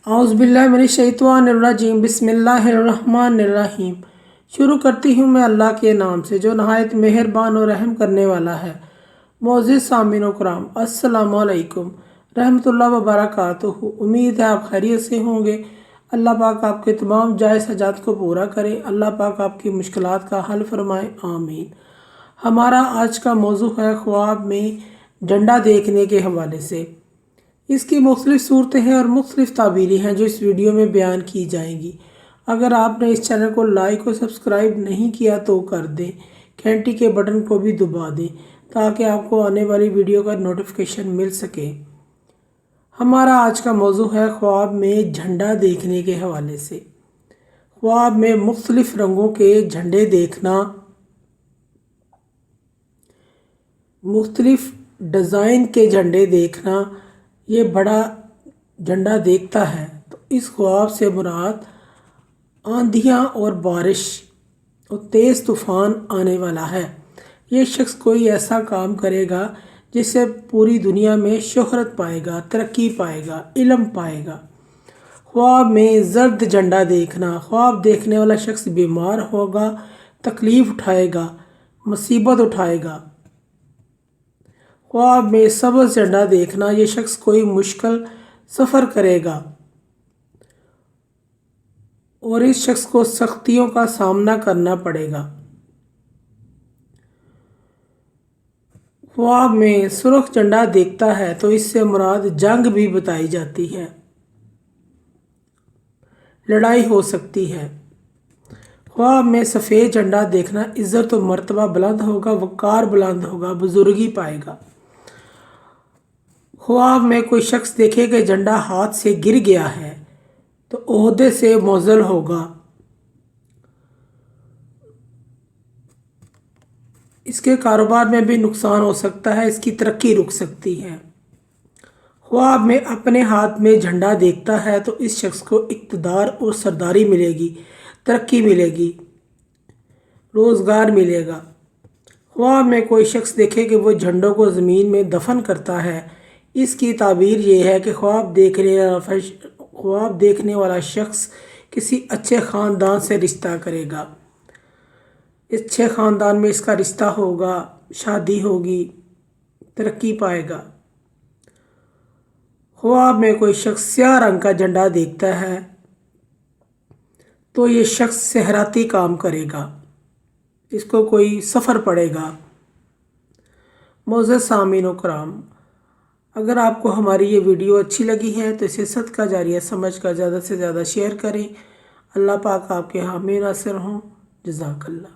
औज़ुबिल्लाहिमिनश्शैतानिर्रजीम बिस्मिल्लाहिर्रहमानिर्रहीम। शुरू करती हूँ मैं अल्लाह के नाम से जो नहायत मेहरबान और रहम करने वाला है। मोअज़्ज़िज़ सामीन व कराम, अस्सलामु अलैकुम रहमतुल्लाहि व बरकातुहू। उम्मीद है आप खैरियत से होंगे। अल्लाह पाक आपके तमाम जायज़ हजात को पूरा करे। अल्लाह पाक आपकी मुश्किलात का हल फरमाए, आमीन। हमारा आज का मौजू है ख्वाब में झंडा देखने के हवाले से। इसकी मुख्तलिफ़ सूरतें हैं और मुख्तलिफ़ ताबीरें हैं जो इस वीडियो में बयान की जाएंगी। अगर आपने इस चैनल को लाइक और सब्सक्राइब नहीं किया तो कर दें, घंटी के बटन को भी दबा दें ताकि आपको आने वाली वीडियो का नोटिफिकेशन मिल सके। हमारा आज का मौजू है ख्वाब में झंडा देखने के हवाले से। ख्वाब में मुख्तलिफ़ रंगों के झंडे देखना, मुख्तलिफ़ डिज़ाइन के झंडे देखना, ये बड़ा झंडा देखता है तो इस ख्वाब से मुराद आंधियाँ और बारिश और तेज़ तूफ़ान आने वाला है। ये शख्स कोई ऐसा काम करेगा जिससे पूरी दुनिया में शोहरत पाएगा, तरक्की पाएगा, इल्म पाएगा। ख्वाब में ज़र्द झंडा देखना, ख्वाब देखने वाला शख्स बीमार होगा, तकलीफ़ उठाएगा, मुसीबत उठाएगा। ख्वाब में सब्ज़ झंडा देखना, ये शख्स कोई मुश्किल सफ़र करेगा और इस शख्स को सख्तियों का सामना करना पड़ेगा। ख्वाब में सुर्ख झंडा देखता है तो इससे मुराद जंग भी बताई जाती है, लड़ाई हो सकती है। ख्वाब में सफ़ेद झंडा देखना, इज़्ज़त और मर्तबा बुलंद होगा, वक़ार बुलंद होगा, बुजुर्गी पाएगा। ख्वाब में कोई शख्स देखे कि झंडा हाथ से गिर गया है तो ओहदे से मुअज़्ज़ल होगा, इसके कारोबार में भी नुकसान हो सकता है, इसकी तरक्की रुक सकती है। ख्वाब में अपने हाथ में झंडा देखता है तो इस शख्स को इक़्तिदार और सरदारी मिलेगी, तरक्की मिलेगी, रोज़गार मिलेगा। ख्वाब में कोई शख्स देखे कि वो झंडों को ज़मीन में दफन करता है, इसकी ताबीर ये है कि ख्वाब देखने वाला शख्स किसी अच्छे ख़ानदान से रिश्ता करेगा, अच्छे ख़ानदान में इसका रिश्ता होगा, शादी होगी, तरक्की पाएगा। ख्वाब में कोई शख्स स्याह रंग का झंडा देखता है तो ये शख्स सेहराती काम करेगा, इसको कोई सफ़र पड़ेगा। मोअज़्ज़िज़ सामीन व कराम, अगर आपको हमारी ये वीडियो अच्छी लगी है तो इसे सदका जारिया समझ कर ज़्यादा से ज़्यादा शेयर करें। अल्लाह पाक आपके हामी नासिर हों। जज़ाकल्लाह।